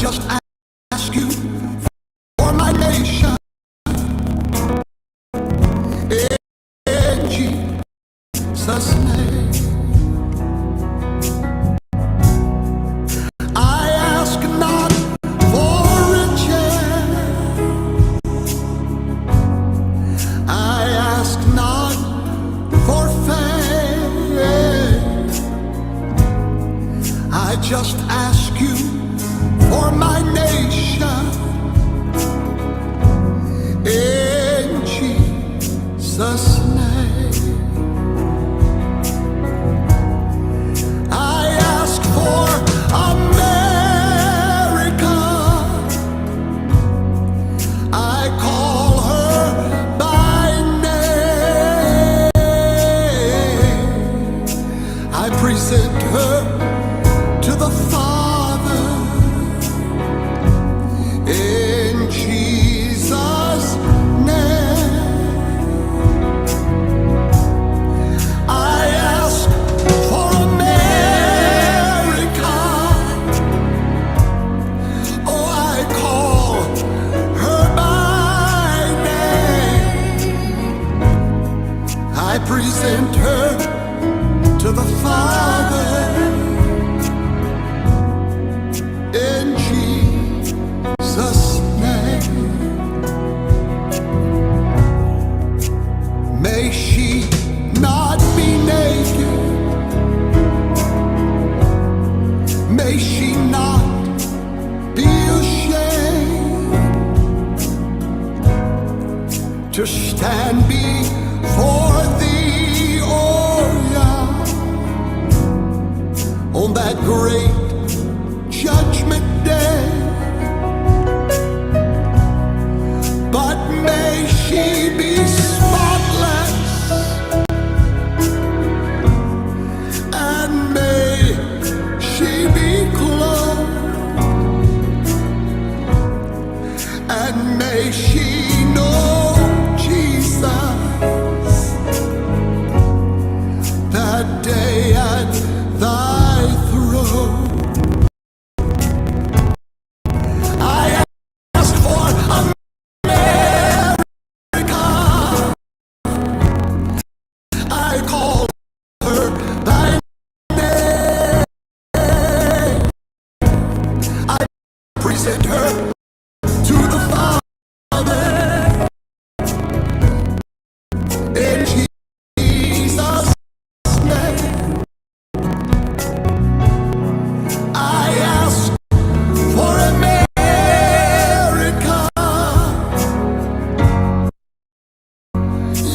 just ask you for my nation. In Jesus' name. I ask not for riches. I ask not for fame. I just ask you for my nation. In Jesus' name. I ask for America. I call her by name. I present her to the Father in Jesus' name. I ask for America. Oh, I call her by name. I present her to the Father in Jesus' name. May she not be naked. May she not be ashamed to stand before thee, oh yeah, on that great judgment day. But may she be spotless, and may she be clothed, and may she know Jesus that day at thy throne. I ask for America. I call her by name. I present her to the Father in Jesus' name. I ask for America.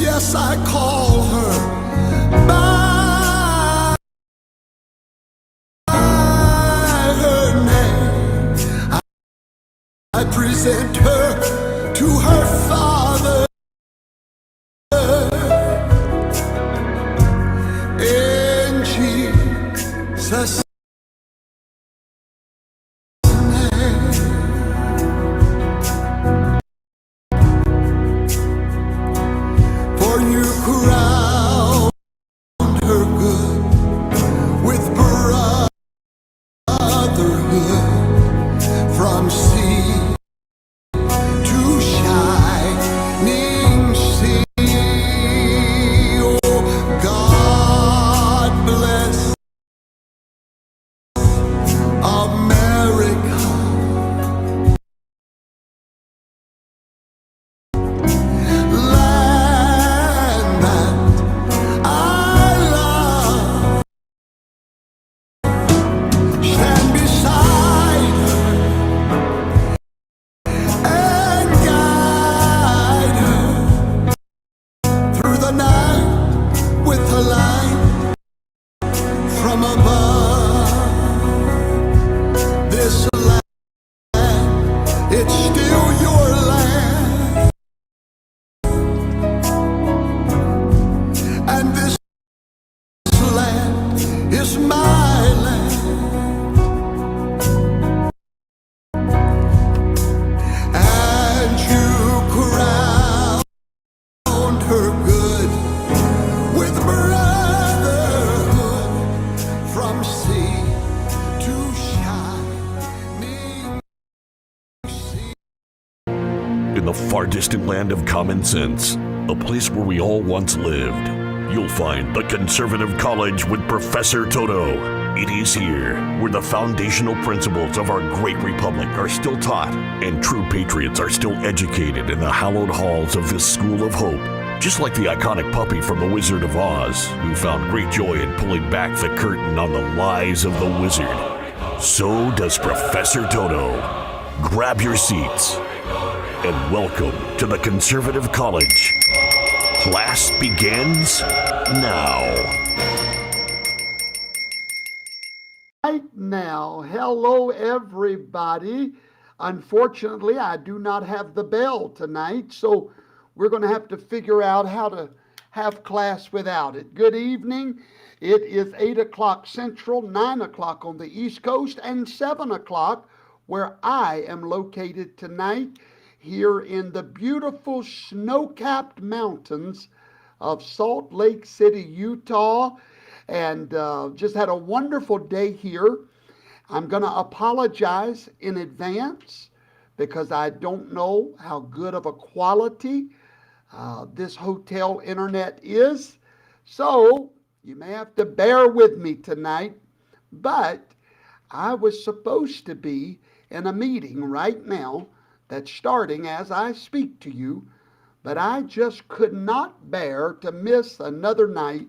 Yes, I call her by her name. I present her to her Father in Jesus' name. For you crowned her good with brotherhood from sea to shining sea. Oh, God bless America. Land that I love. Stand beside her and guide her through the night with a light from above. This land, it's still your land, and this land is my land. And you crowned her good with brotherhood distant land of common sense, a place where we all once lived, you'll find the Conservative College with Professor Toto. It is here where the foundational principles of our great republic are still taught and true patriots are still educated in the hallowed halls of this school of hope. Just like the iconic puppy from The Wizard of Oz, who found great joy in pulling back the curtain on the lies of the wizard, so does Professor Toto. Grab your seats and welcome to the Conservative College. Class begins now. Right now, hello everybody. Unfortunately, I do not have the bell tonight, so we're going to have to figure out how to have class without it. Good evening. It is 8 o'clock Central, 9 o'clock on the East Coast, and 7 o'clock where I am located tonight here in the beautiful snow-capped mountains of Salt Lake City, Utah, and just had a wonderful day here. I'm going to apologize in advance because I don't know how good of a quality this hotel internet is, so you may have to bear with me tonight. But I was supposed to be in a meeting right now that's starting as I speak to you, but I just could not bear to miss another night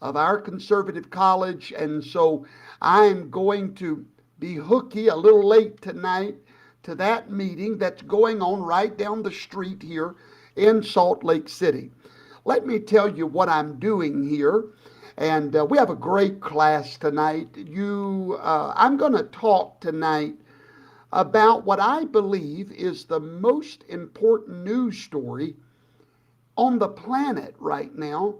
of our conservative college, and so I'm going to be hooky a little late tonight to that meeting that's going on right down the street here in Salt Lake City. Let me tell you what I'm doing here, and we have a great class tonight. I'm going to talk tonight about what I believe is the most important news story on the planet right now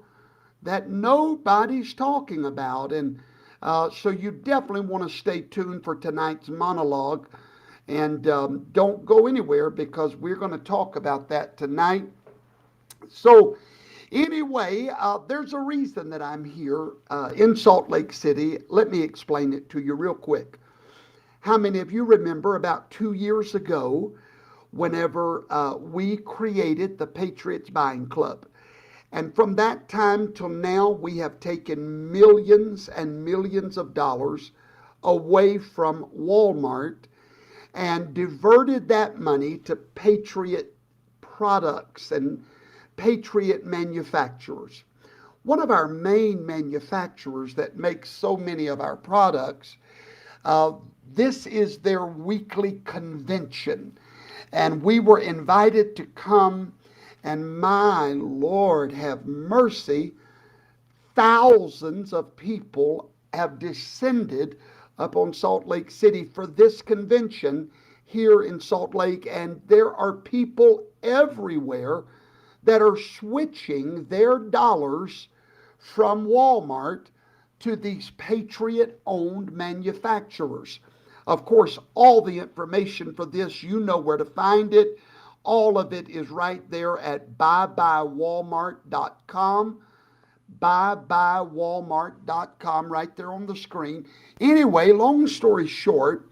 that nobody's talking about, and so you definitely want to stay tuned for tonight's monologue. And don't go anywhere because we're going to talk about that tonight. So anyway, there's a reason that I'm here in Salt Lake City. Let me explain it to you real quick. How many of you remember about 2 years ago whenever we created the Patriots Buying Club? And from that time till now, we have taken millions and millions of dollars away from Walmart and diverted that money to Patriot products and Patriot manufacturers. One of our main manufacturers that makes so many of our products, this is their weekly convention. And we were invited to come, and my Lord have mercy, thousands of people have descended upon Salt Lake City for this convention here in Salt Lake, and there are people everywhere that are switching their dollars from Walmart to these Patriot-owned manufacturers. Of course, all the information for this, you know where to find it. All of it is right there at buybuywalmart.com. buybuywalmart.com, right there on the screen. Anyway, long story short,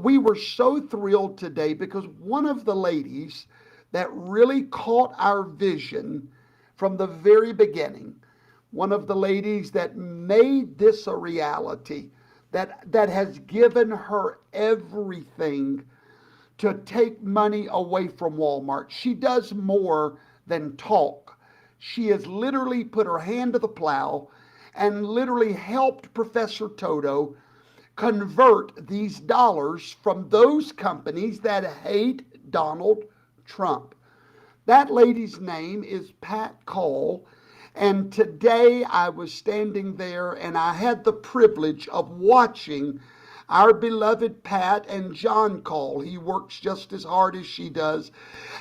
we were so thrilled today because one of the ladies that really caught our vision from the very beginning, one of the ladies that made this a reality, that has given her everything to take money away from Walmart. She does more than talk. She has literally put her hand to the plow and literally helped Professor Toto convert these dollars from those companies that hate Donald Trump. That lady's name is Pat Call, and today I was standing there and I had the privilege of watching our beloved Pat and John Call, he works just as hard as she does,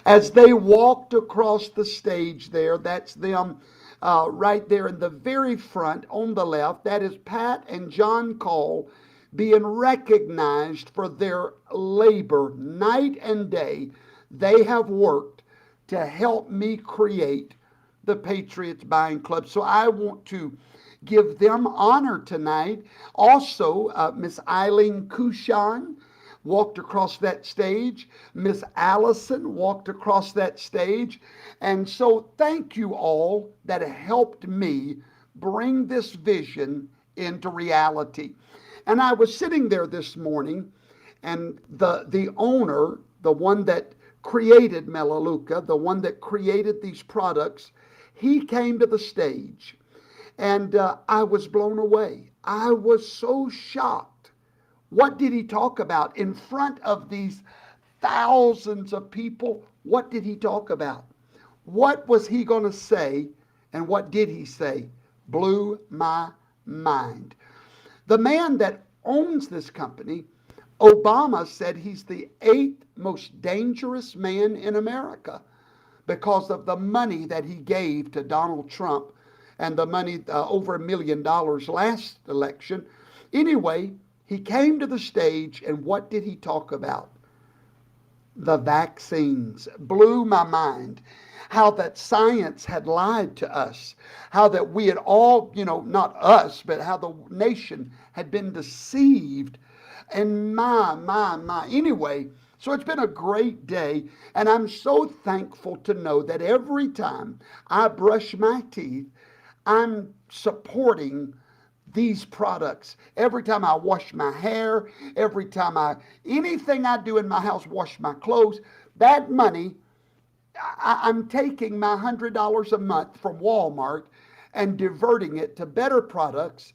as they walked across the stage there. That's them right there in the very front on the left. That is Pat and John Call being recognized for their labor night and day. They have worked to help me create the Patriots Buying Club. So I want to give them honor tonight. Also, Miss Eileen Kushan, walked across that stage. Miss Allison walked across that stage. And so thank you all that helped me bring this vision into reality. And I was sitting there this morning, and the owner, the one that created Melaleuca, the one that created these products, he came to the stage. And I was blown away. I was so shocked. What did he talk about in front of these thousands of people? What did he talk about? What was he going to say, and what did he say? Blew my mind. The man that owns this company, Obama, said he's the 8th most dangerous man in America because of the money that he gave to Donald Trump, and the money, over $1 million last election. Anyway, he came to the stage, and what did he talk about? The vaccines. Blew my mind. How that science had lied to us. How that we had all, not us, but how the nation had been deceived. And my. Anyway, so it's been a great day, and I'm so thankful to know that every time I brush my teeth, I'm supporting these products. Every time I wash my hair, every time anything I do in my house, wash my clothes, that money, I'm taking my $100 a month from Walmart and diverting it to better products,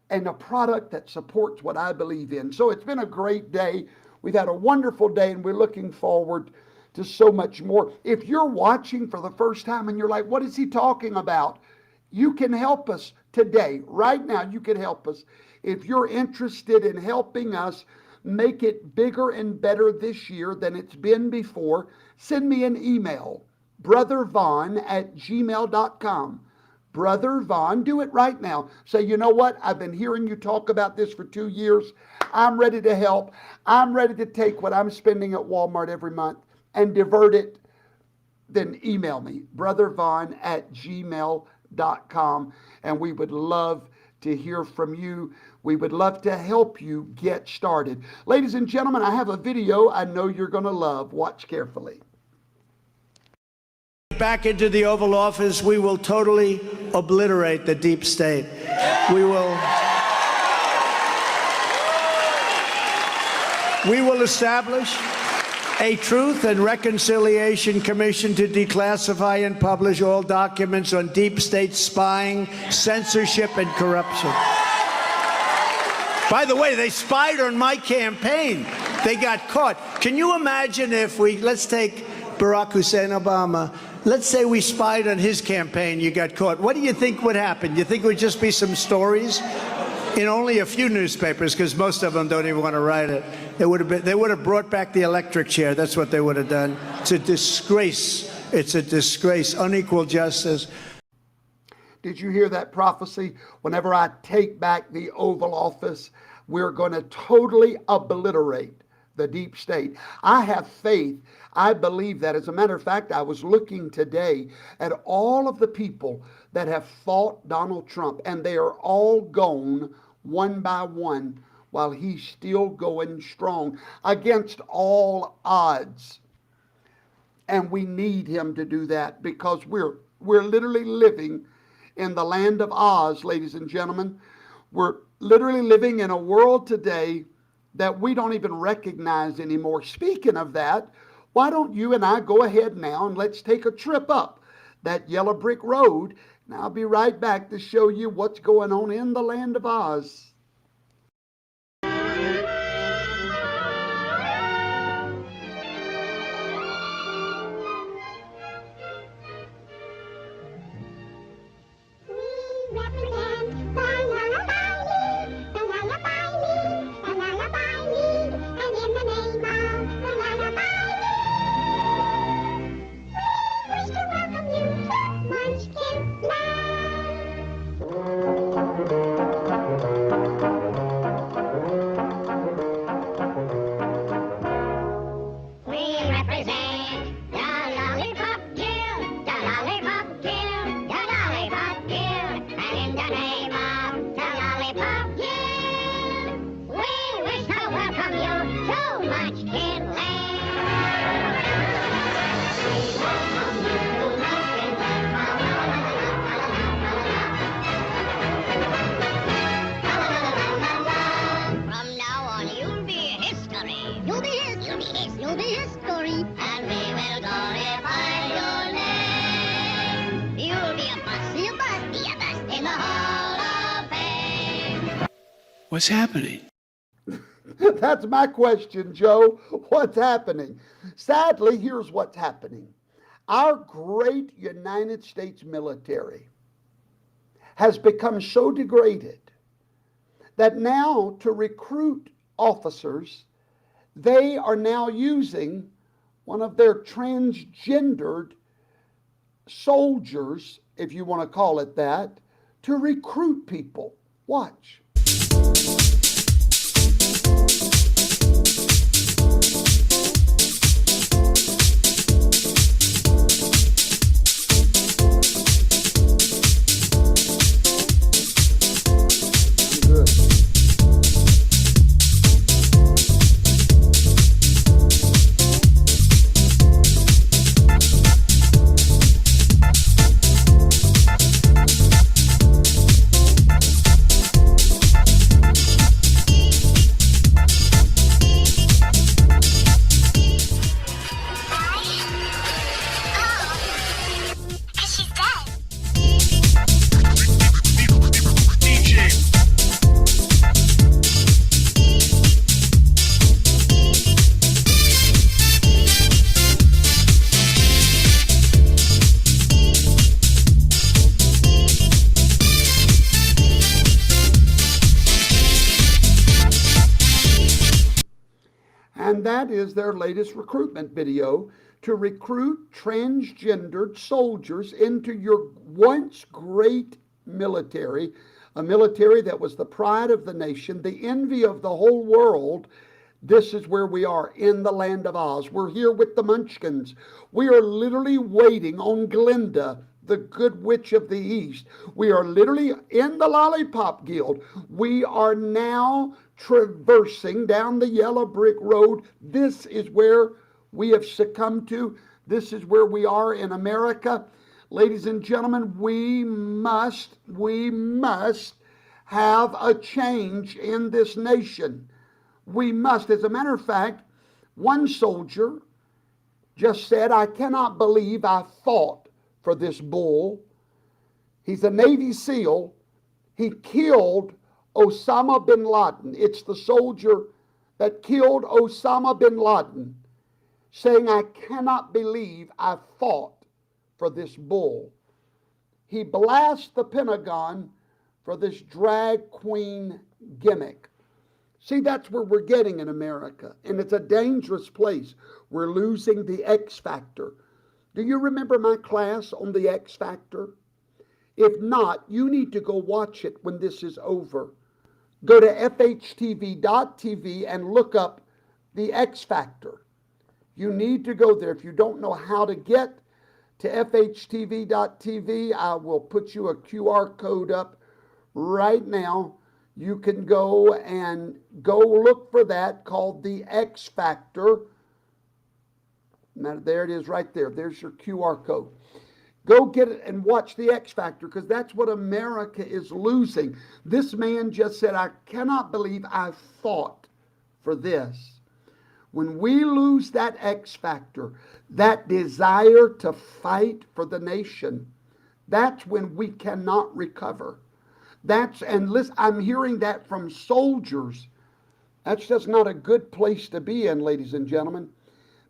and a product that supports what I believe in. So it's been a great day. We've had a wonderful day, and we're looking forward to so much more. If you're watching for the first time and you're like, what is he talking about? You can help us today. Right now, you can help us. If you're interested in helping us make it bigger and better this year than it's been before, send me an email, brothervaughn@gmail.com. Brother Vaughn, do it right now. Say, you know what? I've been hearing you talk about this for 2 years. I'm ready to help. I'm ready to take what I'm spending at Walmart every month and divert it. Then email me, brothervaughn@gmail.com. And we would love to hear from you. We would love to help you get started. Ladies and gentlemen, I have a video I know you're going to love. Watch carefully. Back into the Oval Office, we will totally obliterate the deep state. We will establish a Truth and Reconciliation Commission to declassify and publish all documents on deep state spying, censorship, and corruption. By the way, they spied on my campaign. They got caught. Can you imagine if let's take Barack Hussein Obama. Let's say we spied on his campaign, you got caught. What do you think would happen? You think it would just be some stories in only a few newspapers, because most of them don't even want to write it. They would have brought back the electric chair. That's what they would have done. It's a disgrace. It's a disgrace. Unequal justice. Did you hear that prophecy? Whenever I take back the Oval Office, we're going to totally obliterate the deep state. I have faith. I believe that. As a matter of fact, I was looking today at all of the people that have fought Donald Trump, and they are all gone one by one while he's still going strong against all odds. And we need him to do that, because we're literally living in the land of Oz, ladies and gentlemen. We're literally living in a world today that we don't even recognize anymore. Speaking of that, why don't you and I go ahead now and let's take a trip up that yellow brick road, and I'll be right back to show you what's going on in the land of Oz. What's happening? That's my question, Joe. What's happening? Sadly, here's what's happening. Our great United States military has become so degraded that now to recruit officers, they are now using one of their transgendered soldiers, if you want to call it that, to recruit people. Watch. And that is their latest recruitment video to recruit transgendered soldiers into your once great military, a military that was the pride of the nation, the envy of the whole world. This is where we are in the land of Oz. We're here with the Munchkins. We are literally waiting on Glinda, the good witch of the East. We are literally in the Lollipop Guild. We are now traversing down the yellow brick road. This is where we have succumbed to. This is where we are in America. Ladies and gentlemen, we must have a change in this nation. We must. As a matter of fact, one soldier just said, "I cannot believe I fought for this bull." He's a Navy SEAL. He killed Osama bin Laden. It's the soldier that killed Osama bin Laden, saying, "I cannot believe I fought for this bull." He blasts the Pentagon for this drag queen gimmick. See, that's where we're getting in America, and it's a dangerous place. We're losing the X factor. Do you remember my class on the X factor? If not, you need to go watch it when this is over. Go to fhtv.tv and look up the X factor. You need to go there. If you don't know how to get to fhtv.tv, I will put you a QR code up right now. You can go look for that, called the X Factor. Now, there it is right there. There's your QR code. Go get it and watch the X Factor, because that's what America is losing. This man just said, "I cannot believe I fought for this." When we lose that X Factor, that desire to fight for the nation, that's when we cannot recover. And listen, I'm hearing that from soldiers. That's just not a good place to be in, ladies and gentlemen.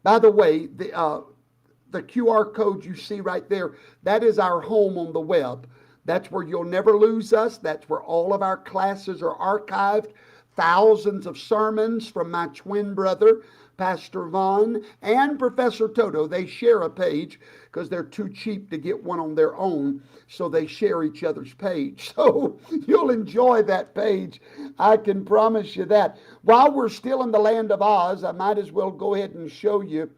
By the way, the QR code you see right there, that is our home on the web. That's where you'll never lose us. That's where all of our classes are archived. Thousands of sermons from my twin brother, Pastor Vaughn, and Professor Toto. They share a page because they're too cheap to get one on their own, so they share each other's page. So you'll enjoy that page. I can promise you that. While we're still in the land of Oz, I might as well go ahead and show you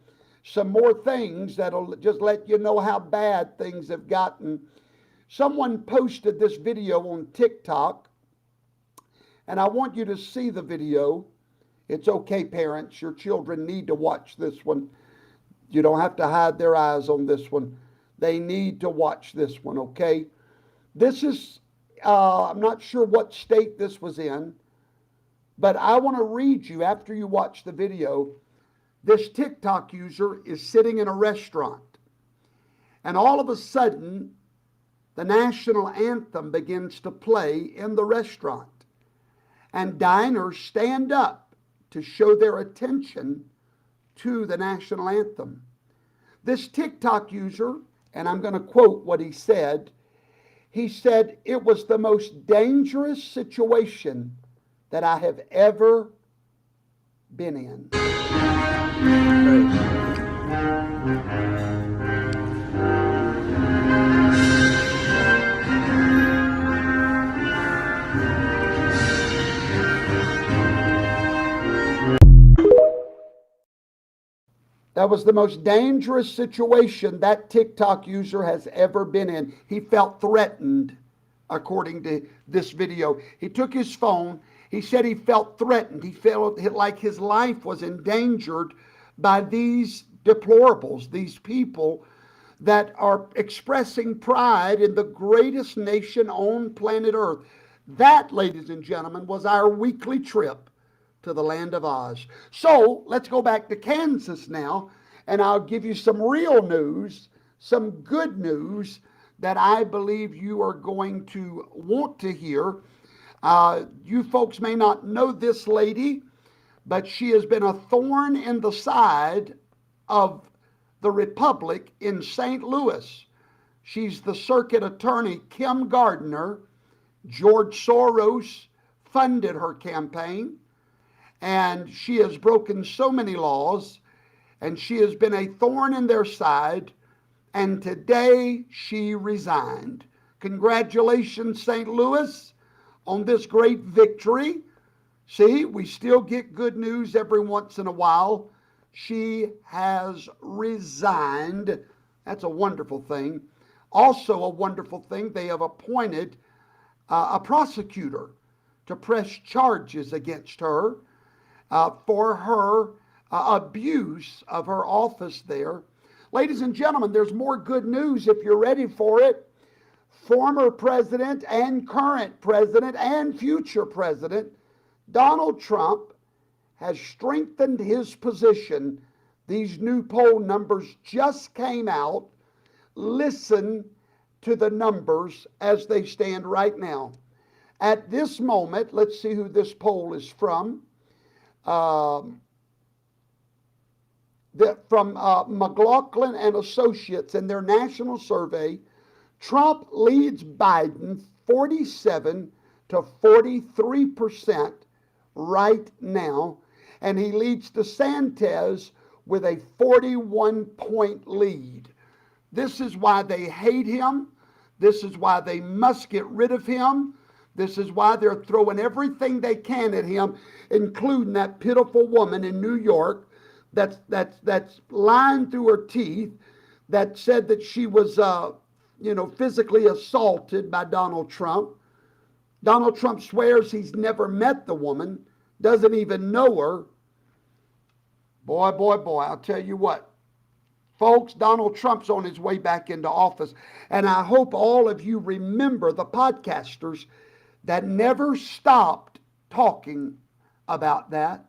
some more things that'll just let you know how bad things have gotten. Someone posted this video on TikTok, and I want you to see the video. It's okay, parents. Your children need to watch this one. You don't have to hide their eyes on this one. They need to watch this one, okay? This is, I'm not sure what state this was in, but I want to read you, after you watch the video, this TikTok user is sitting in a restaurant, and all of a sudden, the national anthem begins to play in the restaurant. and diners stand up to show their attention to the national anthem. This TikTok user, and I'm going to quote what he said, it was the most dangerous situation that I have ever been in. That was the most dangerous situation that TikTok user has ever been in. He felt threatened, according to this video. He took his phone. He said he felt threatened. He felt like his life was endangered by these deplorables, these people that are expressing pride in the greatest nation on planet Earth. That, ladies and gentlemen, was our weekly trip to the land of Oz. So let's go back to Kansas now, and I'll give you some real news, some good news that I believe you are going to want to hear. You folks may not know this lady, but she has been a thorn in the side of the Republic in St. Louis. She's the circuit attorney, Kim Gardner. George Soros funded her campaign, and she has broken so many laws, and she has been a thorn in their side, and today she resigned. Congratulations, St. Louis, on this great victory. See, we still get good news every once in a while. She has resigned. That's a wonderful thing. Also a wonderful thing, they have appointed a prosecutor to press charges against her for her abuse of her office there. Ladies and gentlemen, there's more good news if you're ready for it. Former president and current president and future president Donald Trump has strengthened his position. These new poll numbers just came out. Listen to the numbers as they stand right now. At this moment, let's see who this poll is from. From McLaughlin and Associates in their national survey, Trump leads Biden 47 to 43% right now, and he leads DeSantis with a 41-point lead. This is why they hate him. This is why they must get rid of him. This is why they're throwing everything they can at him, including that pitiful woman in New York that's lying through her teeth, that said that she was physically assaulted by Donald Trump. Donald Trump swears he's never met the woman, doesn't even know her. Boy, I'll tell you what. Folks, Donald Trump's on his way back into office. And I hope all of you remember the podcasters that never stopped talking about that.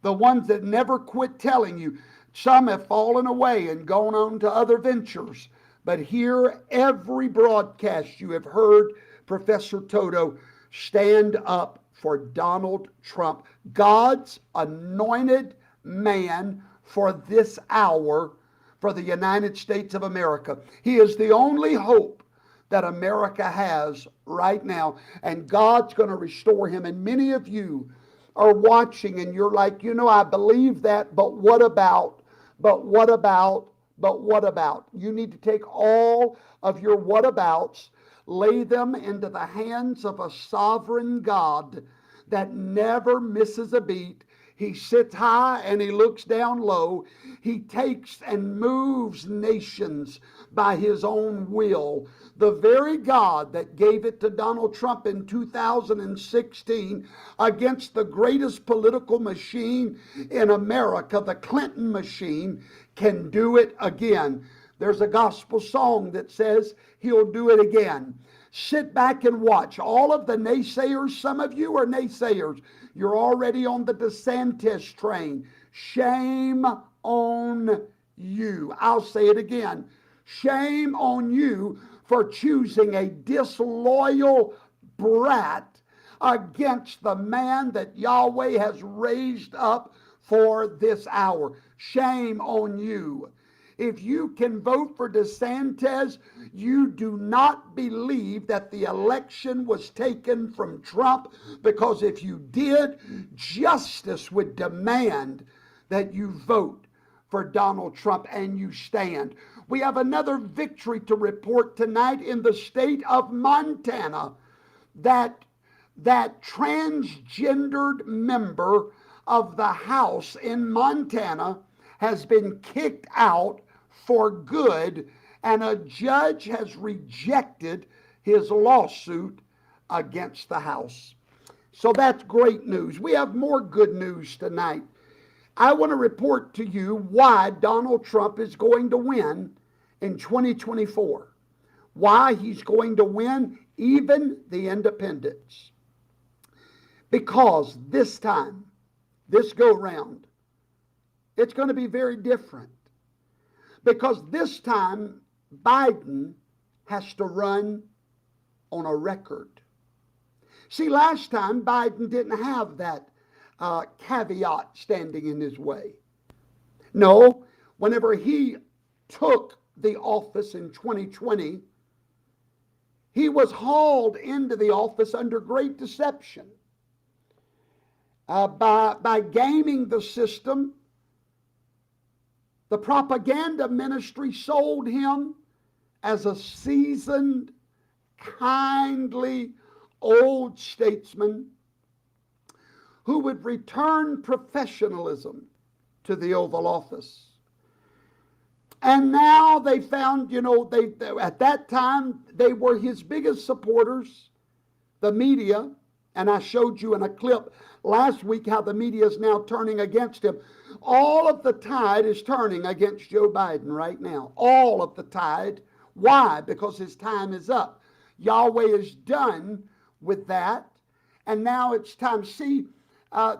The ones that never quit telling you. Some have fallen away and gone on to other ventures. But here, every broadcast you have heard Professor Toto stand up for Donald Trump, God's anointed man for this hour for the United States of America. He is the only hope that America has right now, and God's going to restore him. And many of you are watching and you're like, I believe that, but what about? You need to take all of your whatabouts, lay them into the hands of a sovereign God that never misses a beat. He sits high and he looks down low. He takes and moves nations by his own will. The very God that gave it to Donald Trump in 2016 against the greatest political machine in America, the Clinton machine, can do it again. There's a gospel song that says he'll do it again. Sit back and watch. All of the naysayers, some of you are naysayers. You're already on the DeSantis train. Shame on you. I'll say it again. Shame on you for choosing a disloyal brat, against the man that Yahweh has raised up for this hour. Shame on you. If you can vote for DeSantis, you do not believe that the election was taken from Trump, because if you did, justice would demand that you vote for Donald Trump and you stand. We have another victory to report tonight in the state of Montana. That transgendered member of the House in Montana has been kicked out for good, and a judge has rejected his lawsuit against the House. So that's great news. We have more good news tonight. I want to report to you why Donald Trump is going to win in 2024. Why he's going to win even the independents. Because this time, this go round, it's going to be very different. Because this time, Biden has to run on a record. See, last time, Biden didn't have that caveat standing in his way. No, whenever he took the office in 2020, he was hauled into the office under great deception. By gaming the system, the propaganda ministry sold him as a seasoned, kindly old statesman who would return professionalism to the Oval Office. And now they found, they at that time, they were his biggest supporters, the media. And I showed you in a clip last week how the media is now turning against him. All of the tide is turning against Joe Biden right now. All of the tide. Why? Because his time is up. Yahweh is done with that. And now it's time. See,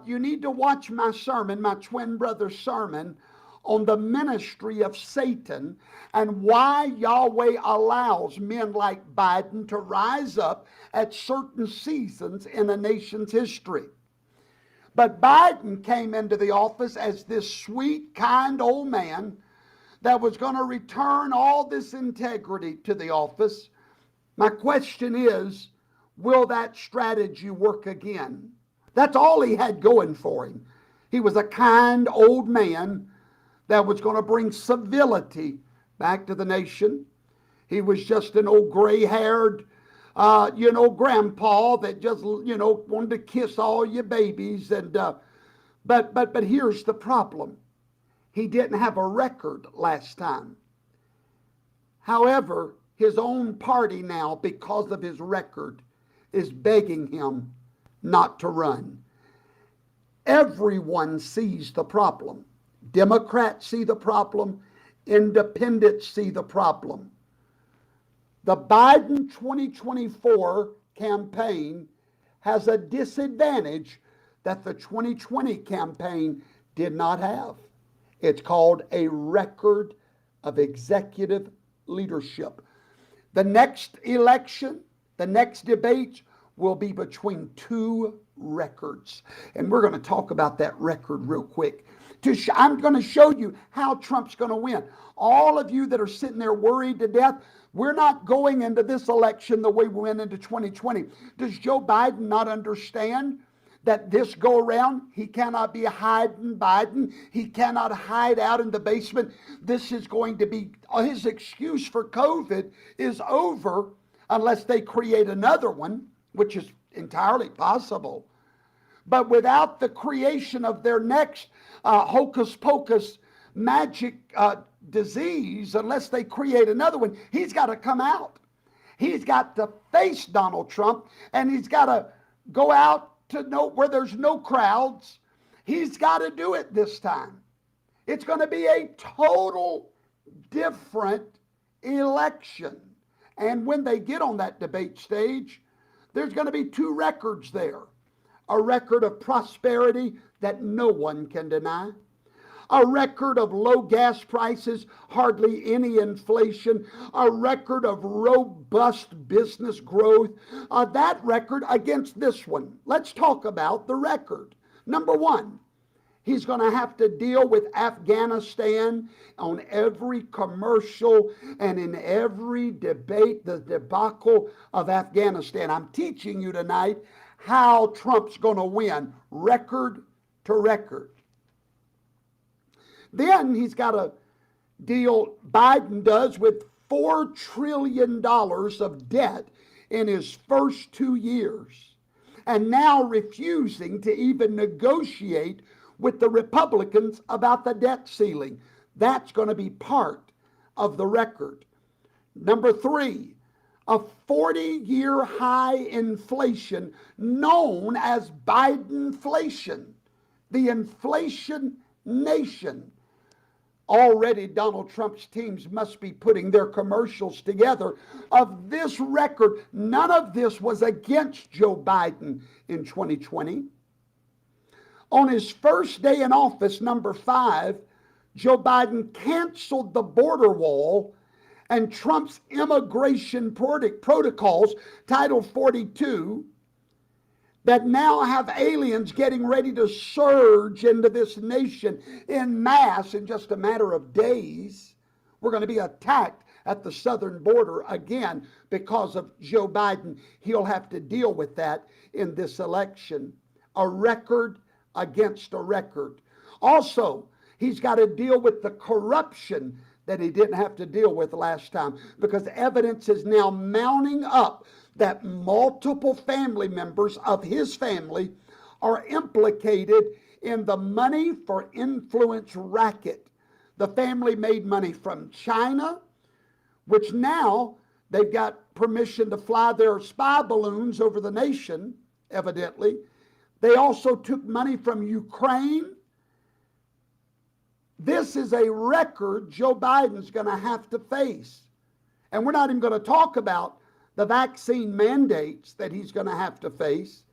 you need to watch my sermon, my twin brother's sermon, on the ministry of Satan and why Yahweh allows men like Biden to rise up at certain seasons in a nation's history. But Biden came into the office as this sweet, kind old man that was going to return all this integrity to the office. My question is, will that strategy work again? That's all he had going for him. He was a kind old man that was going to bring civility back to the nation. He was just an old gray-haired, grandpa that just, wanted to kiss all your babies. And but here's the problem. He didn't have a record last time. However, his own party now, because of his record, is begging him not to run. Everyone sees the problem. Democrats see the problem. Independents see the problem. The Biden 2024 campaign has a disadvantage that the 2020 campaign did not have. It's called a record of executive leadership. The next election, the next debate will be between two records. And we're going to talk about that record real quick. I'm going to show you how Trump's going to win. All of you that are sitting there worried to death, we're not going into this election the way we went into 2020. Does Joe Biden not understand that this go around, he cannot be hiding Biden? He cannot hide out in the basement. This is going to be, his excuse for COVID is over unless they create another one, which is entirely possible. But without the creation of their next hocus pocus magic disease, unless they create another one, he's got to come out. He's got to face Donald Trump, and he's got to go out to where there's no crowds. He's got to do it this time. It's going to be a total different election. And when they get on that debate stage, there's going to be two records there. A record of prosperity that no one can deny. a record of low gas prices, hardly any inflation, a record of robust business growth. That record against this one. Let's talk about the record. Number one, he's going to have to deal with Afghanistan on every commercial and in every debate, the debacle of Afghanistan. I'm teaching you tonight how Trump's going to win, record to record. Then he's got to deal, Biden does, with $4 trillion of debt in his first 2 years, and now refusing to even negotiate with the Republicans about the debt ceiling. That's going to be part of the record. Number three, a 40-year high inflation known as Bidenflation, the inflation nation. Already Donald Trump's teams must be putting their commercials together of this record. None of this was against Joe Biden in 2020. On his first day in office, number 5, Joe Biden canceled the border wall and Trump's immigration protocols, Title 42, that now have aliens getting ready to surge into this nation in mass in just a matter of days. We're going to be attacked at the southern border again because of Joe Biden. He'll have to deal with that in this election. A record against a record. Also, he's got to deal with the corruption that he didn't have to deal with last time, because evidence is now mounting up that multiple family members of his family are implicated in the money for influence racket. The family made money from China, which now they've got permission to fly their spy balloons over the nation, evidently. They also took money from Ukraine. This is a record Joe Biden's going to have to face. And we're not even going to talk about the vaccine mandates that he's going to have to face,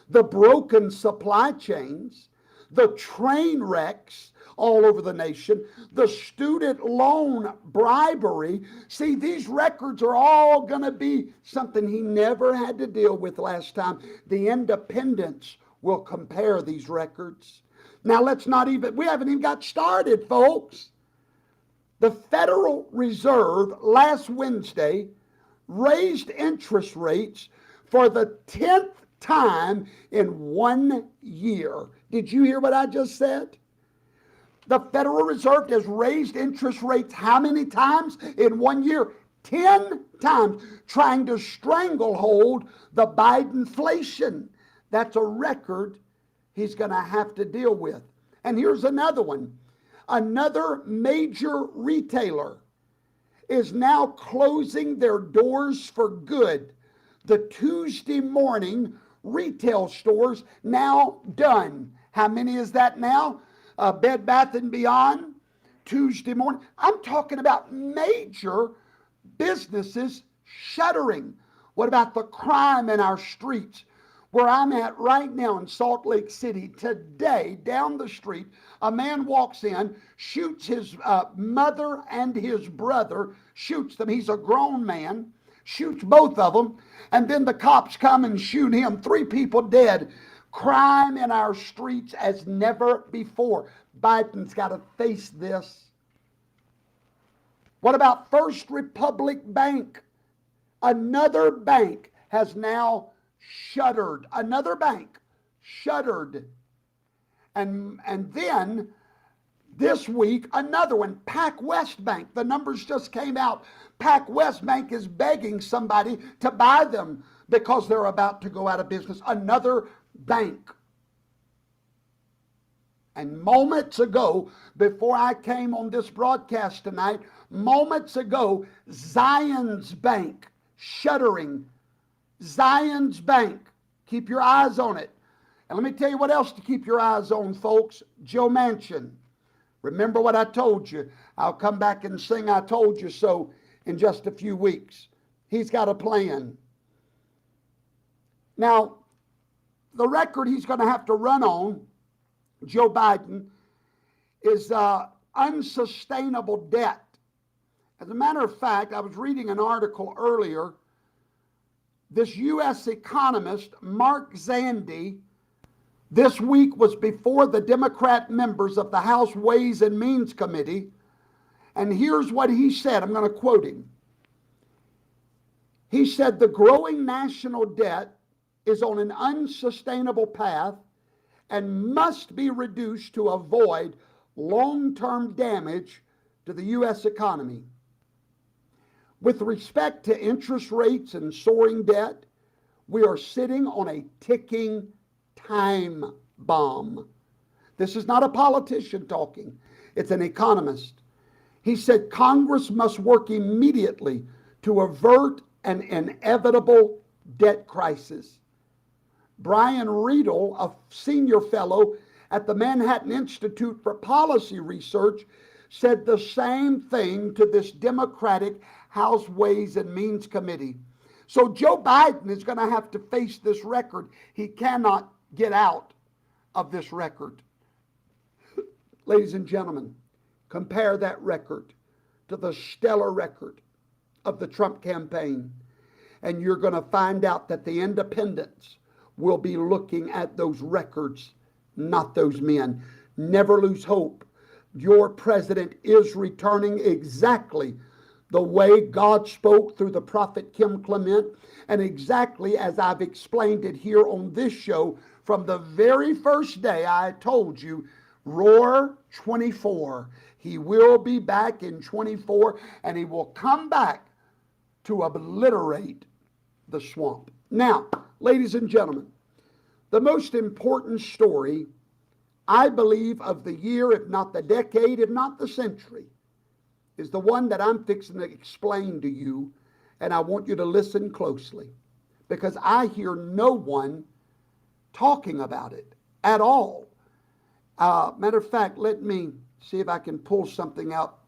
the broken supply chains, the train wrecks all over the nation, the student loan bribery. See, these records are all going to be something he never had to deal with last time. The independents will compare these records. Now, we haven't even got started, folks. The Federal Reserve last Wednesday raised interest rates for the 10th time in 1 year. Did you hear what I just said? The Federal Reserve has raised interest rates how many times in 1 year? 10 times, trying to stranglehold the Bidenflation. That's a record he's going to have to deal with. And here's another one. Another major retailer is now closing their doors for good. The Tuesday morning retail stores now done. How many is that now? Bed Bath & Beyond, Tuesday morning. I'm talking about major businesses shuttering. What about the crime in our streets? Where I'm at right now in Salt Lake City today, down the street, a man walks in, shoots his mother and his brother, shoots them. He's a grown man, shoots both of them, and then the cops come and shoot him. 3 people dead. Crime in our streets as never before. Biden's got to face this. What about First Republic Bank? Another bank has now shuttered. Another bank shuttered. And then this week, another one, PacWest Bank. The numbers just came out. PacWest Bank is begging somebody to buy them because they're about to go out of business. Another bank. And moments ago, before I came on this broadcast tonight, moments ago, Zions Bank shuttering. Zions Bank. Keep your eyes on it. And let me tell you what else to keep your eyes on, folks. Joe Manchin. Remember what I told you. I'll come back and sing I Told You So in just a few weeks. He's got a plan. Now, the record he's going to have to run on, Joe Biden, is unsustainable debt. As a matter of fact, I was reading an article earlier. This U.S. economist, Mark Zandi, this week was before the Democrat members of the House Ways and Means Committee, and here's what he said. I'm going to quote him. He said, the growing national debt is on an unsustainable path and must be reduced to avoid long-term damage to the U.S. economy. With respect to interest rates and soaring debt, we are sitting on a ticking time bomb. This is not a politician talking. It's an economist. He said Congress must work immediately to avert an inevitable debt crisis. Brian Riedel, a senior fellow at the Manhattan Institute for Policy Research, said the same thing to this Democratic House Ways and Means Committee. So Joe Biden is going to have to face this record. He cannot get out of this record. Ladies and gentlemen, compare that record to the stellar record of the Trump campaign, and you're going to find out that the independents will be looking at those records, not those men. Never lose hope. Your president is returning exactly the way God spoke through the prophet Kim Clement, and exactly as I've explained it here on this show from the very first day I told you, Roar 24. He will be back in 24, and he will come back to obliterate the swamp. Now, ladies and gentlemen, the most important story, I believe, of the year, if not the decade, if not the century, is the one that I'm fixing to explain to you, and I want you to listen closely, because I hear no one talking about it at all. Matter of fact, let me see if I can pull something out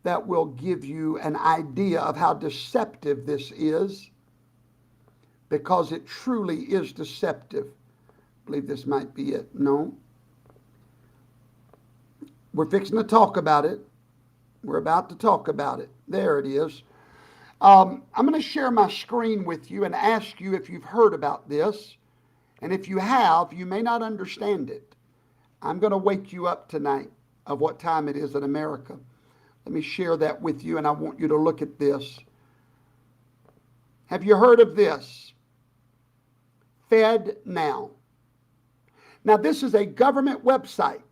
that will give you an idea of how deceptive this is, because it truly is deceptive. I believe this might be it. No. We're fixing to talk about it. We're about to talk about it. There it is. I'm going to share my screen with you and ask you if you've heard about this. And if you have, you may not understand it. I'm going to wake you up tonight of what time it is in America. Let me share that with you, and I want you to look at this. Have you heard of this? FedNow. Now, this is a government website.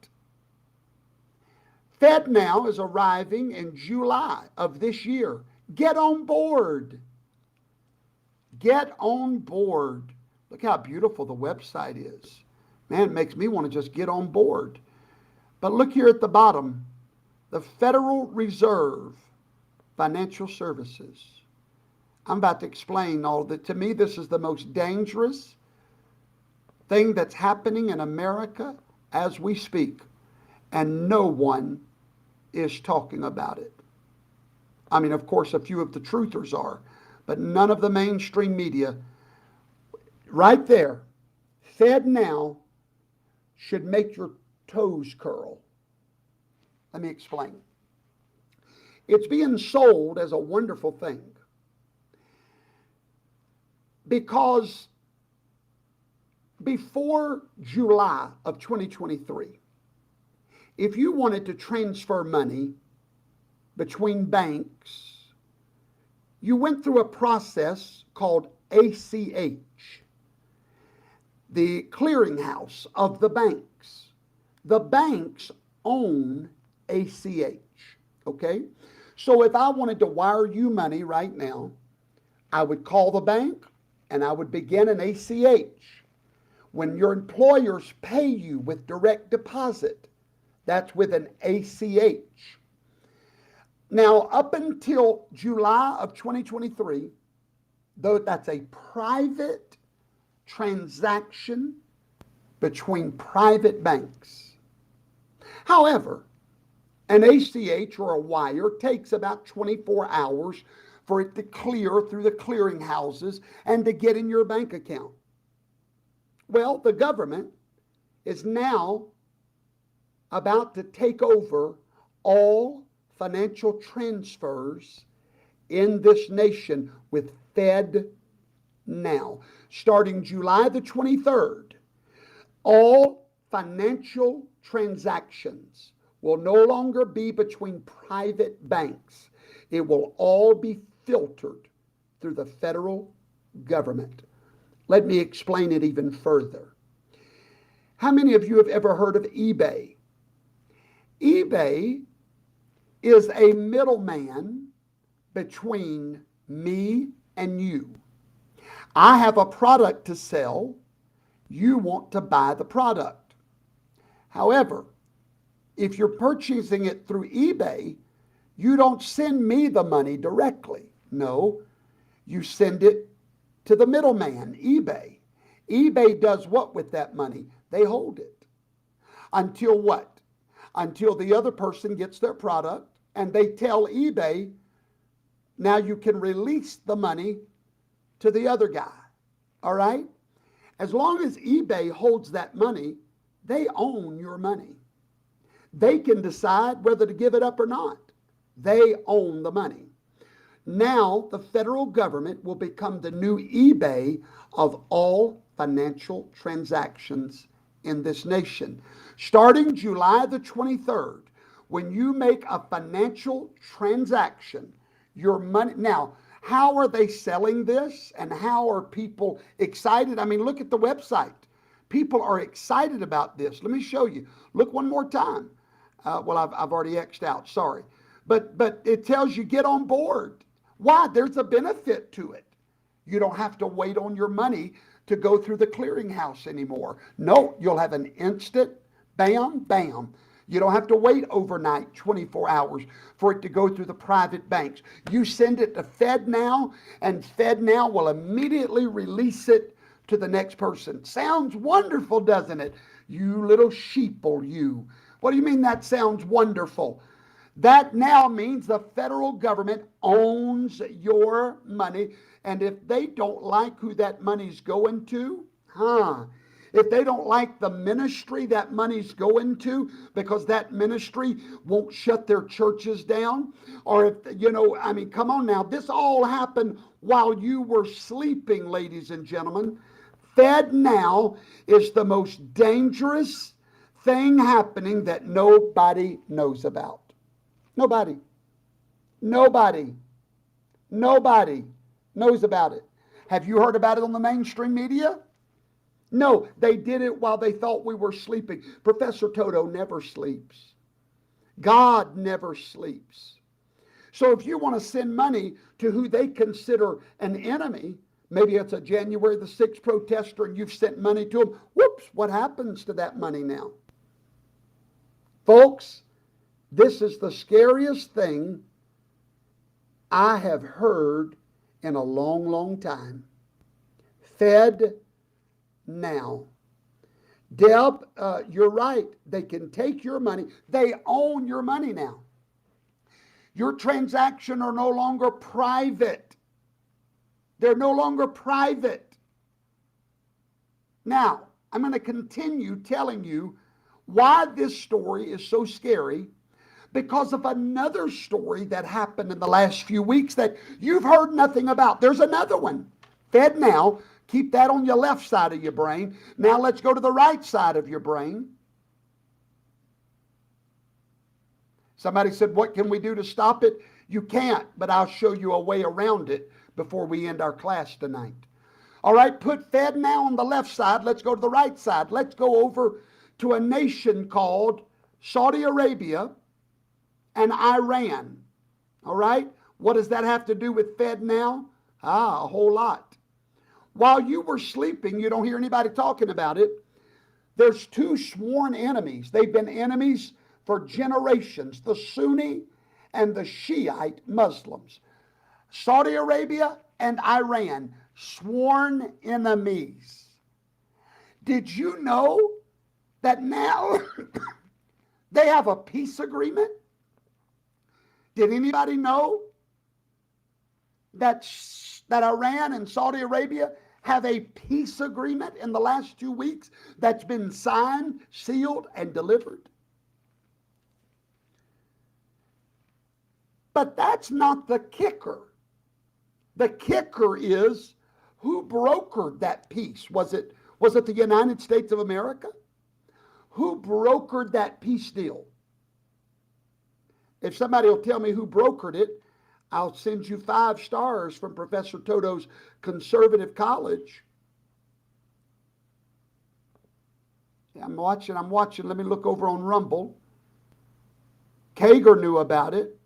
FedNow is arriving in July of this year. Get on board. Get on board. Look how beautiful the website is. Man, it makes me want to just get on board. But look here at the bottom. The Federal Reserve Financial Services. I'm about to explain all that. To me, this is the most dangerous thing that's happening in America as we speak. And no one is talking about it. I mean, of course, a few of the truthers are, but none of the mainstream media. Right there, FedNow should make your toes curl. Let me explain. It's being sold as a wonderful thing because before July of 2023, if you wanted to transfer money between banks, you went through a process called ACH, the clearinghouse of the banks. The banks own ACH, okay? So if I wanted to wire you money right now, I would call the bank and I would begin an ACH. When your employers pay you with direct deposit, that's with an ACH. Now, up until July of 2023, though that's a private transaction between private banks. However, an ACH or a wire takes about 24 hours for it to clear through the clearing houses and to get in your bank account. Well, the government is now about to take over all financial transfers in this nation with FedNow. Starting July the 23rd, all financial transactions will no longer be between private banks. It will all be filtered through the federal government. Let me explain it even further. How many of you have ever heard of eBay? eBay is a middleman between me and you. I have a product to sell. You want to buy the product. However, if you're purchasing it through eBay, you don't send me the money directly. No, you send it to the middleman, eBay. eBay does what with that money? They hold it. Until what? Until the other person gets their product and they tell eBay, now you can release the money to the other guy. All right? As long as eBay holds that money, they own your money. They can decide whether to give it up or not. They own the money. Now, the federal government will become the new eBay of all financial transactions in this nation. Starting July the 23rd, when you make a financial transaction, your money. Now, how are they selling this and how are people excited? I mean, look at the website. People are excited about this. Let me show you. Look one more time. Well, I've already X'd out, sorry. But it tells you get on board. Why? There's a benefit to it. You don't have to wait on your money to go through the clearinghouse anymore. No, you'll have an instant, bam, bam. You don't have to wait overnight, 24 hours, for it to go through the private banks. You send it to FedNow, and FedNow will immediately release it to the next person. Sounds wonderful, doesn't it? You little sheeple, you. What do you mean that sounds wonderful? That now means the federal government owns your money, and if they don't like who that money's going to, if they don't like the ministry that money's going to, because that ministry won't shut their churches down, or if, come on now, this all happened while you were sleeping, ladies and gentlemen. FedNow is the most dangerous thing happening that nobody knows about. Nobody knows about it. Have you heard about it on the mainstream media? No, they did it while they thought we were sleeping. Professor Toto never sleeps. God never sleeps. So if you want to send money to who they consider an enemy, maybe it's a January the 6th protester and you've sent money to them, whoops, what happens to that money now? Folks, this is the scariest thing I have heard in a long, long time. FedNow. Deb, you're right. They can take your money. They own your money now. Your transactions are no longer private. They're no longer private. Now, I'm going to continue telling you why this story is so scary, because of another story that happened in the last few weeks that you've heard nothing about. There's another one. FedNow, keep that on your left side of your brain. Now let's go to the right side of your brain. Somebody said, what can we do to stop it? You can't, but I'll show you a way around it before we end our class tonight. All right, put FedNow on the left side. Let's go to the right side. Let's go over to a nation called Saudi Arabia and Iran. All right? What does that have to do with FedNow? A whole lot. While you were sleeping, you don't hear anybody talking about it. There's two sworn enemies. They've been enemies for generations, the Sunni and the Shiite Muslims. Saudi Arabia and Iran, sworn enemies. Did you know that now they have a peace agreement? Did anybody know that Iran and Saudi Arabia have a peace agreement in the last 2 weeks that's been signed, sealed, and delivered? But that's not the kicker. The kicker is who brokered that peace. Was it the United States of America? Who brokered that peace deal? If somebody will tell me who brokered it, I'll send you 5 stars from Professor Toto's conservative college. I'm watching. Let me look over on Rumble. Kager knew about it.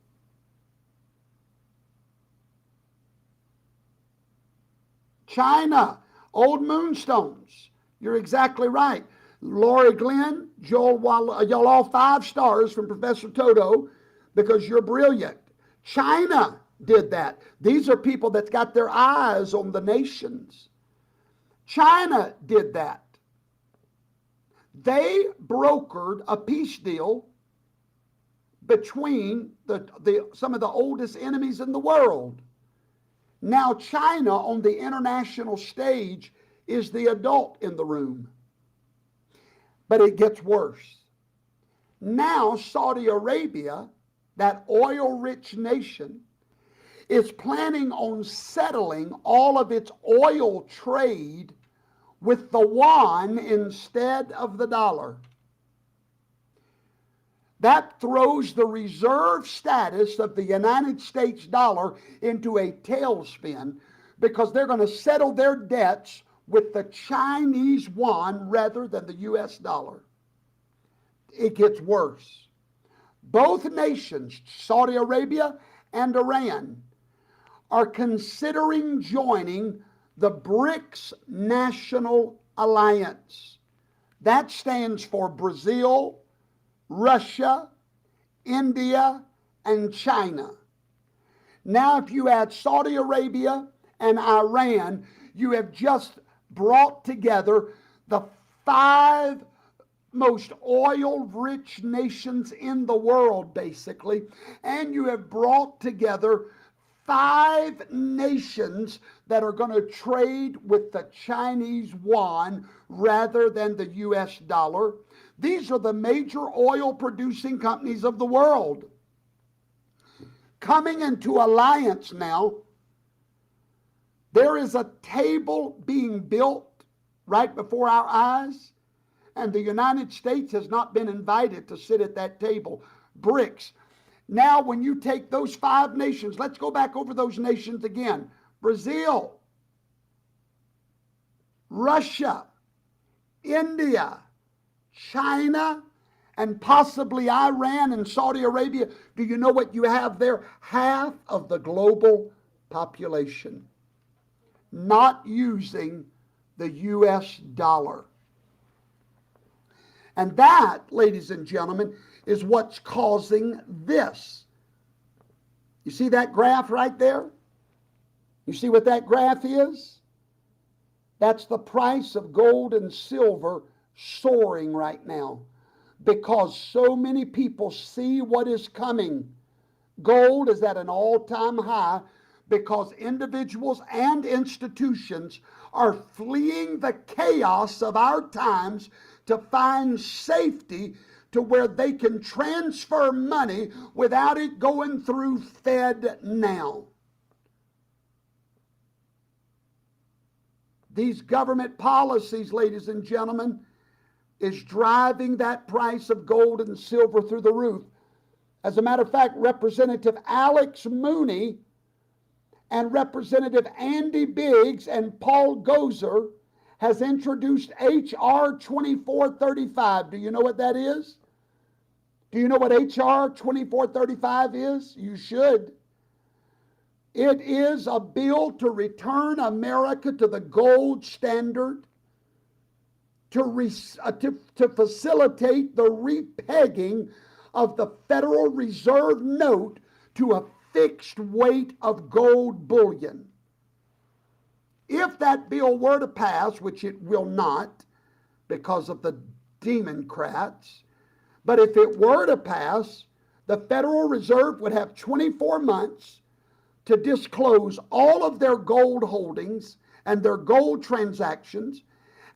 China, old moonstones. You're exactly right. Lori Glenn, Joel, y'all all 5 stars from Professor Toto because you're brilliant. China did that. These are people that's got their eyes on the nations. China did that. They brokered a peace deal between some of the oldest enemies in the world. Now China on the international stage is the adult in the room. But it gets worse. Now Saudi Arabia, that oil-rich nation, is planning on settling all of its oil trade with the yuan instead of the dollar. That throws the reserve status of the United States dollar into a tailspin because they're going to settle their debts with the Chinese yuan rather than the US dollar. It gets worse. Both nations, Saudi Arabia and Iran, are considering joining the BRICS National Alliance. That stands for Brazil, Russia, India, and China. Now, if you add Saudi Arabia and Iran, you have just brought together the 5 most oil-rich nations in the world, basically, and you have brought together 5 nations that are going to trade with the Chinese yuan rather than the US dollar. These are the major oil-producing companies of the world coming into alliance now. There is a table being built right before our eyes, and the United States has not been invited to sit at that table. BRICS. Now, when you take those 5 nations, let's go back over those nations again. Brazil, Russia, India, China, and possibly Iran and Saudi Arabia. Do you know what you have there? Half of the global population not using the US dollar. And that, ladies and gentlemen, is what's causing this. You see that graph right there? You see what that graph is? That's the price of gold and silver soaring right now because so many people see what is coming. Gold is at an all-time high because individuals and institutions are fleeing the chaos of our times to find safety to where they can transfer money without it going through FedNow. These government policies, ladies and gentlemen, is driving that price of gold and silver through the roof. As a matter of fact, Representative Alex Mooney and Representative Andy Biggs and Paul Gozer has introduced H.R. 2435. Do you know what that is? Do you know what H.R. 2435 is? You should. It is a bill to return America to the gold standard, to facilitate the repegging of the Federal Reserve note to a fixed weight of gold bullion. If that bill were to pass, which it will not because of the Democrats, but if it were to pass, the Federal Reserve would have 24 months to disclose all of their gold holdings and their gold transactions,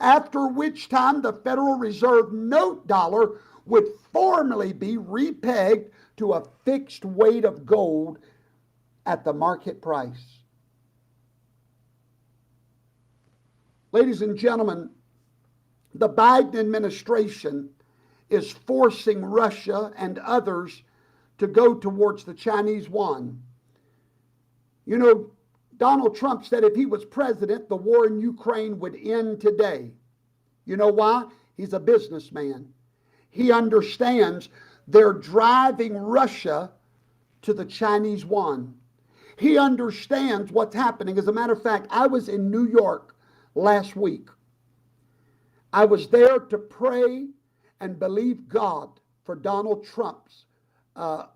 after which time the Federal Reserve note dollar would formally be repegged to a fixed weight of gold at the market price. Ladies and gentlemen, the Biden administration is forcing Russia and others to go towards the Chinese yuan. You know, Donald Trump said if he was president, the war in Ukraine would end today. You know why? He's a businessman. He understands they're driving Russia to the Chinese yuan. He understands what's happening. As a matter of fact, I was in New York last week. I was there to pray and believe God for Donald Trump's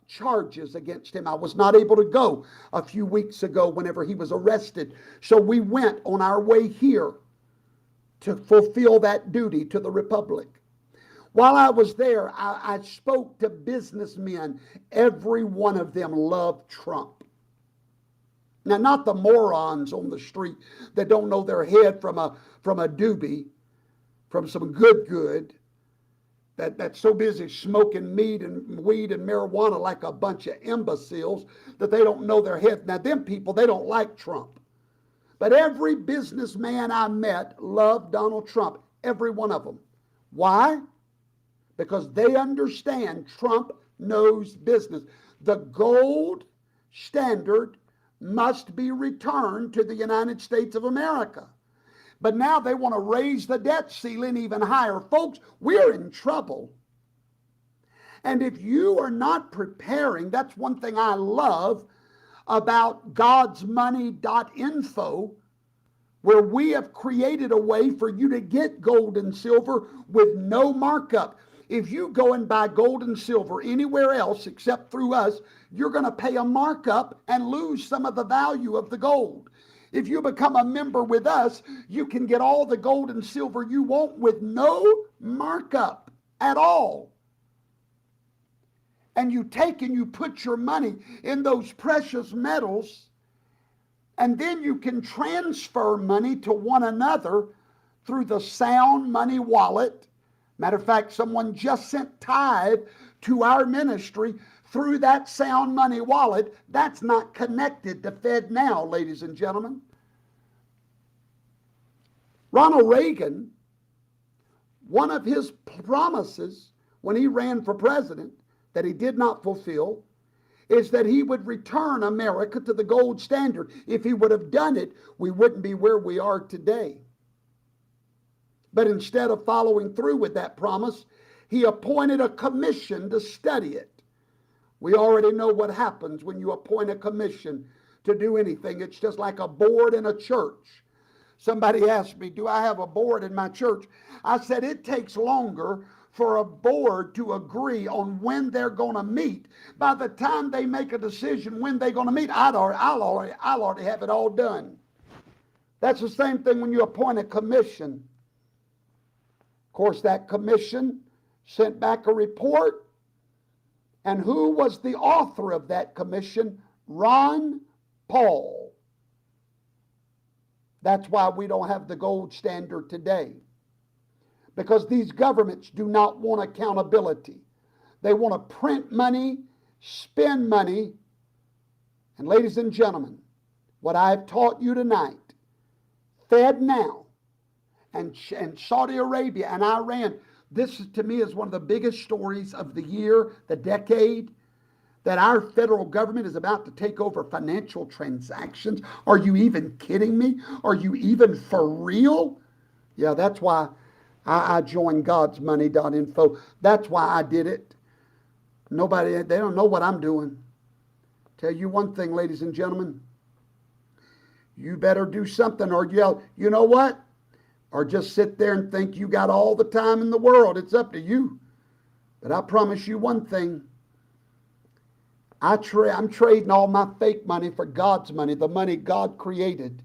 charges against him. I was not able to go a few weeks ago whenever he was arrested. So we went on our way here to fulfill that duty to the Republic. While I was there, I spoke to businessmen. Every one of them loved Trump. Now, not the morons on the street that don't know their head from a doobie, from some good, that's so busy smoking meat and weed and marijuana like a bunch of imbeciles that they don't know their head. Now, them people, they don't like Trump. But every businessman I met loved Donald Trump, every one of them. Why? Because they understand Trump knows business. The gold standard must be returned to the United States of America. But now they want to raise the debt ceiling even higher. Folks, we're in trouble. And if you are not preparing, that's one thing I love about godsmoney.info, where we have created a way for you to get gold and silver with no markup. If you go and buy gold and silver anywhere else except through us, you're going to pay a markup and lose some of the value of the gold. If you become a member with us, you can get all the gold and silver you want with no markup at all. And you take and you put your money in those precious metals, and then you can transfer money to one another through the Sound Money wallet. Matter of fact, someone just sent tithe to our ministry through that Sound Money wallet. That's not connected to FedNow, ladies and gentlemen. Ronald Reagan, one of his promises when he ran for president that he did not fulfill is that he would return America to the gold standard. If he would have done it, we wouldn't be where we are today. But instead of following through with that promise, he appointed a commission to study it. We already know what happens when you appoint a commission to do anything. It's just like a board in a church. Somebody asked me, do I have a board in my church? I said, it takes longer for a board to agree on when they're going to meet. By the time they make a decision when they're going to meet, I'll already have it all done. That's the same thing when you appoint a commission. Of course, that commission sent back a report. And who was the author of that commission? Ron Paul. That's why we don't have the gold standard today. Because these governments do not want accountability. They want to print money, spend money. And ladies and gentlemen, what I've taught you tonight, FedNow and Saudi Arabia and Iran, this to me is one of the biggest stories of the year, the decade, that our federal government is about to take over financial transactions. Are you even kidding me? Are you even for real? Yeah, that's why I joined godsmoney.info. That's why I did it. They don't know what I'm doing. Tell you one thing, ladies and gentlemen. You better do something or yell, you know what? Or just sit there and think you got all the time in the world. It's up to you. But I promise you one thing. I'm trading all my fake money for God's money, the money God created.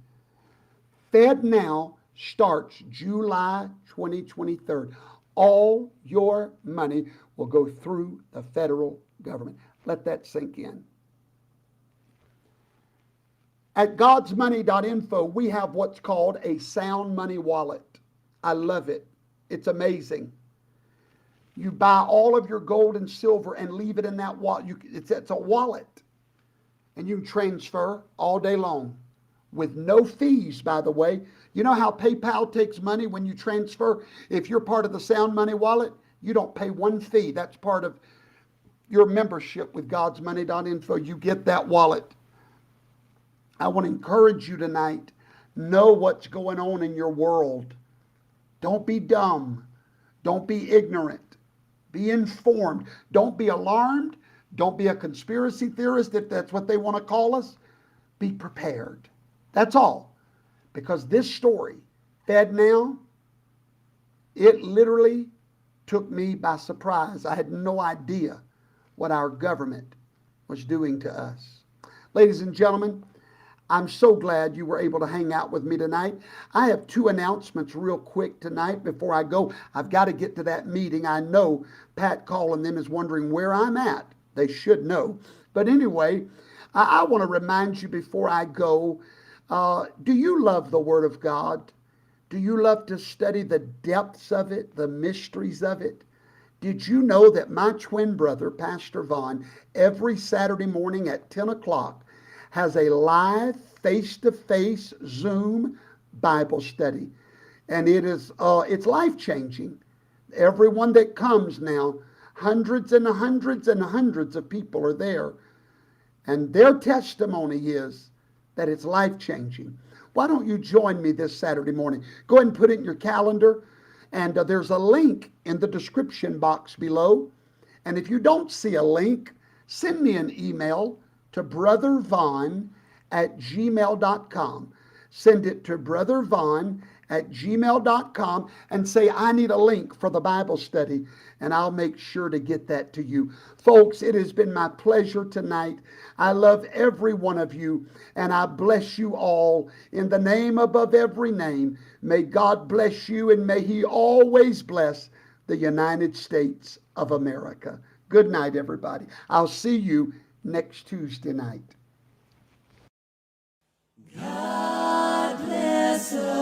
FedNow starts July 2023. All your money will go through the federal government. Let that sink in. At godsmoney.info, we have what's called a Sound Money wallet. I love it. It's amazing. You buy all of your gold and silver and leave it in that wallet. It's a wallet. And you can transfer all day long with no fees, by the way. You know how PayPal takes money when you transfer? If you're part of the Sound Money wallet, you don't pay one fee. That's part of your membership with godsmoney.info. You get that wallet. I want to encourage you tonight. Know what's going on in your world. Don't be dumb. Don't be ignorant. Be informed. Don't be alarmed. Don't be a conspiracy theorist if that's what they want to call us. Be prepared. That's all. Because this story, FedNow, it literally took me by surprise. I had no idea what our government was doing to us. Ladies and gentlemen, I'm so glad you were able to hang out with me tonight. I have two announcements real quick tonight before I go. I've got to get to that meeting. I know Pat Call and them is wondering where I'm at. They should know. But anyway, I want to remind you before I go, do you love the Word of God? Do you love to study the depths of it, the mysteries of it? Did you know that my twin brother, Pastor Vaughn, every Saturday morning at 10 o'clock has a live, face-to-face Zoom Bible study? And it's life-changing. Everyone that comes now, hundreds and hundreds and hundreds of people are there. And their testimony is that it's life-changing. Why don't you join me this Saturday morning? Go ahead and put it in your calendar. And there's a link in the description box below. And if you don't see a link, send me an email to brothervaughn@gmail.com. Send it to brothervaughn@gmail.com and say, I need a link for the Bible study, and I'll make sure to get that to you. Folks, it has been my pleasure tonight. I love every one of you, and I bless you all in the name above every name. May God bless you, and may He always bless the United States of America. Good night, everybody. I'll see you next Tuesday night. God bless us.